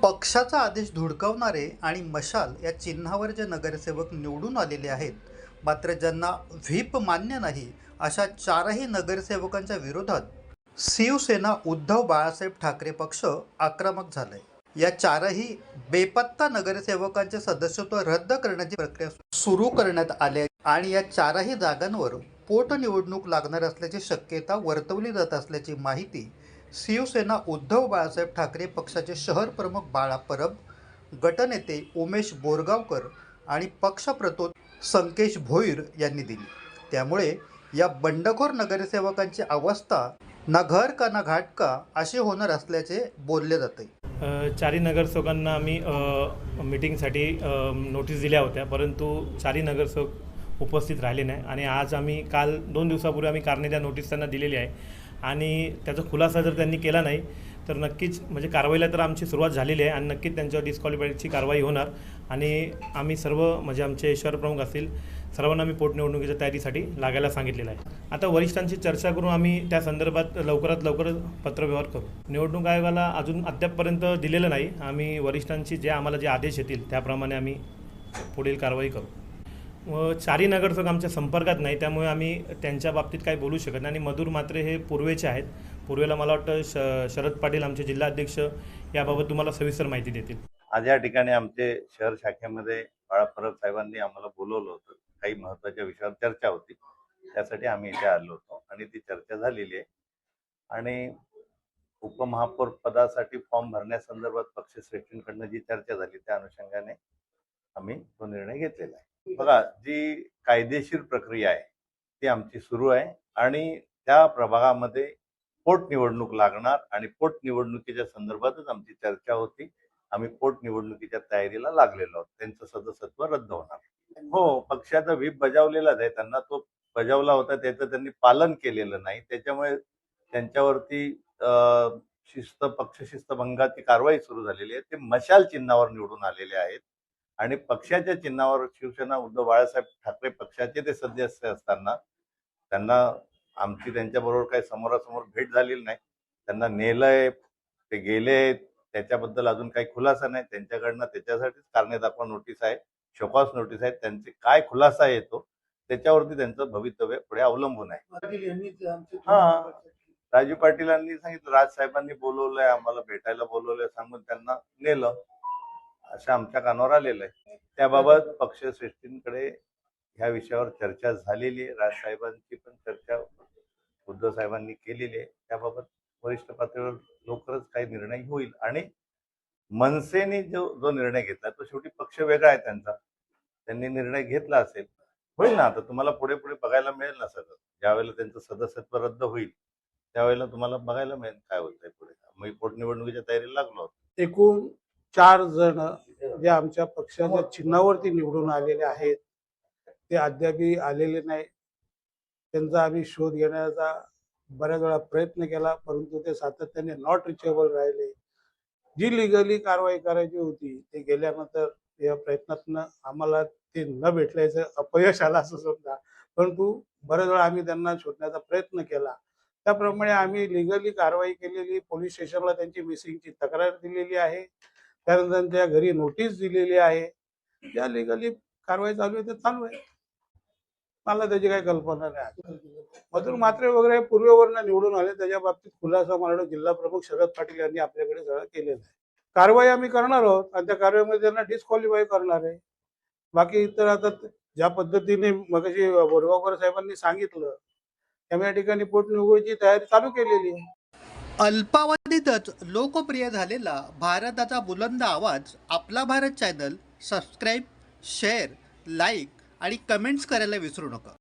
पक्षाचा आदेश धुडकावणारे आणि मशाल या चिन्हावर जे नगरसेवक निवडून आलेले आहेत, मात्र ज्यांना व्हीप मान्य नाही, अशा चारही नगरसेवकांच्या विरोधात शिवसेना उद्धव बाळासाहेब ठाकरे पक्ष आक्रमक झालाय. या चारही बेपत्ता नगरसेवकांचे सदस्यत्व रद्द करण्याची प्रक्रिया सुरू करण्यात आली आहे आणि या चारही जागांवर पोटनिवडणूक लागणार असल्याची शक्यता वर्तवली जात असल्याची माहिती शिवसेना उद्धव बाळासाहेब ठाकरे पक्षाचे शहर प्रमुख बाळा परब, गटनेते उमेश बोरगावकर आणि पक्षप्रतोद संकेश भोईर यांनी दिली. त्यामुळे या बंडखोर नगरसेवकांची अवस्था ना घर का ना घाट का अशी होणार असल्याचे बोलले जाते. चारही नगरसेवकांना आम्ही मीटिंगसाठी नोटीस दिल्या होत्या, परंतु चारही नगरसेवक उपस्थित राहिले नाही आणि आज आम्ही काल 2 दिवसापूर्वी आम्ही कारणे नोटीस त्यांना दिलेली आहे आणि त्याचा खुलासा जर त्यांनी केला नाही तर नक्कीच म्हणजे कारवाईला तर आमची सुरुवात झालेली आहे आणि नक्कीच त्यांच्यावर डिस्क्वालिफायची कारवाई होणार आणि आम्ही सर्व म्हणजे आमचे शहर प्रमुख असतील सर्वांना आम्ही पोटनिवडणुकीच्या तयारीसाठी लागायला सांगितलेलं आहे. आता वरिष्ठांची चर्चा करून आम्ही त्या संदर्भात लवकरात लवकर पत्रव्यवहार करू. निवडणूक आयोगाला अजून अद्यापपर्यंत दिलेलं नाही. आम्ही वरिष्ठांची आम्हाला जे आदेश येतील त्याप्रमाणे आम्ही पुढील कारवाई करू. चारही नगरसेवक आमच्या संपर्कात नाही, त्यामुळे आम्ही त्यांच्या बाबतीत काही बोलू शकत नाही आणि मधुर म्हात्रे हे पूर्वेचे आहेत. पूर्वेला मला वाटतं शरद पाटील आमचे जिल्हाध्यक्ष याबाबत तुम्हाला सविस्तर माहिती देतील. आज या ठिकाणी आमचे शहर शाखेमध्ये बाळा परब साहेबांनी आम्हाला बोलवलं होतं. काही महत्त्वाच्या विषयावर चर्चा होती, त्यासाठी आम्ही इथे आलो होतो आणि ती चर्चा झालेली आहे आणि उपमहापौर पदासाठी फॉर्म भरण्यासंदर्भात पक्षश्रेष्ठींकडनं जी चर्चा झाली त्या अनुषंगाने आम्ही तो निर्णय घेतलेला आहे. बघा, जी कायदेशीर प्रक्रिया आहे ती आमची सुरू आहे आणि त्या प्रभागामध्ये पोटनिवडणूक लागणार आणि पोटनिवडणुकीच्या संदर्भातच आमची चर्चा होती. आम्ही पोटनिवडणुकीच्या तयारीला लागलेलो आहोत. त्यांचं सदस्यत्व रद्द होणार. हो, पक्षाचा व्हीप बजावलेलाच आहे. त्यांना तो बजावला होता, त्याचं त्यांनी पालन केलेलं नाही. त्याच्यामुळे त्यांच्यावरती पक्षशिस्तभंगाची कारवाई सुरू झालेली आहे. ते मशाल चिन्हावर निवडून आलेले आहेत आणि पक्षाच्या चिन्हावर शिवसेना उद्धव बाळासाहेब ठाकरे पक्षाचे ते सदस्य असताना त्यांना आमची त्यांच्याबरोबर काही समोरासमोर भेट झालेली नाही. त्यांना नेलंय, ते गेले, त्याच्याबद्दल अजून काही खुलासा नाही. त्यांच्याकडनं त्याच्यासाठीच कारणे दाखवा नोटीस आहे, शोकॉस नोटीस आहे. त्यांचे काय खुलासा येतो त्याच्यावरती त्यांचं भवितव्य पुढे अवलंबून आहे. हा, राजू पाटीलांनी सांगितलं, राजसाहेबांनी बोलवलंय, आम्हाला भेटायला बोलवलंय सांगून त्यांना नेलं, असं आमच्या कानावर आलेलं आहे. त्याबाबत पक्षश्रेष्ठींकडे ह्या विषयावर चर्चा झालेली आहे. राजसाहेबांची पण चर्चा उद्धव साहेबांनी केलेली आहे. त्याबाबत वरिष्ठ पातळीवर लवकरच काही निर्णय होईल आणि मनसेने जो निर्णय घेतला तो शेवटी पक्ष वेगळा आहे त्यांचा. त्यांनी निर्णय घेतला असेल, होईल ना. आता तुम्हाला पुढे पुढे बघायला मिळेल ना सगळं. ज्यावेळेला त्यांचं सदस्यत्व रद्द होईल त्यावेळेला तुम्हाला बघायला मिळेल काय होतंय पुढे. मी पोटनिवडणुकीच्या तयारीला लागलो होतो. एकूण 4 जण जे आमच्या पक्षाच्या चिन्हावरती निवडून आलेले आहेत ते अद्यापही आलेले नाही. त्यांचा आम्ही शोध घेण्याचा बऱ्याच वेळा प्रयत्न केला, परंतु ते सातत्याने नॉट रिचेबल राहिले. जी लिगली कारवाई करायची होती ते गेल्यानंतर या प्रयत्नातनं आम्हाला ते न भेटल्याचं अपयश आलं असं समजा, परंतु बऱ्याच वेळा आम्ही त्यांना शोधण्याचा प्रयत्न केला. त्याप्रमाणे आम्ही लिगली कारवाई केलेली, पोलीस स्टेशनला त्यांची मिसिंगची तक्रार दिलेली आहे, त्यानंतर त्यांच्या घरी नोटीस दिलेली आहे. ज्या लिगली कारवाई चालू आहे ते चालू आहे. मला त्याची काही कल्पना नाही. मधुर म्हात्रे वगैरे पूर्वेवरनं निवडून आले, त्याच्या बाबतीत खुलासा मला जिल्हा प्रमुख शरद पाटील यांनी आपल्याकडे सगळं केलेलं आहे. कारवाई आम्ही करणार आहोत आणि त्या कारवाईमध्ये त्यांना डिस्क्वालिफाय करणार आहे. बाकी इतर आता ज्या पद्धतीने मगाशी बोरगावकर साहेबांनी सांगितलं त्यामुळे या ठिकाणी पोटनिवडणुकीची तयारी चालू केलेली आहे. अल्पावधीतच लोकप्रिय झालेला भारताचा बुलंद आवाज आपला Bharat channel subscribe, share, like आणि कमेंट्स करायला विसरू नका.